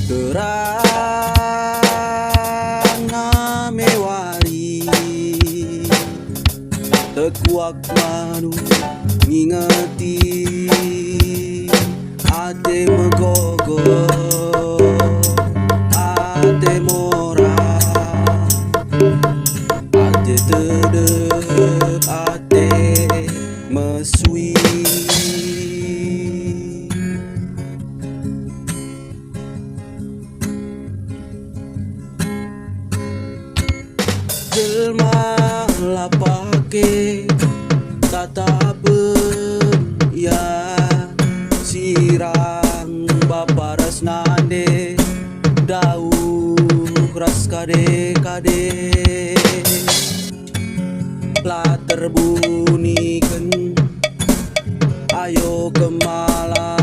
Terang mewari tekuak manu ngingeti ate megogo ate mora ate tedep ate mesui jelma lapake tatapen ya sirang baparas nande dauh ras kade kade lah terbunyikan ayo kemala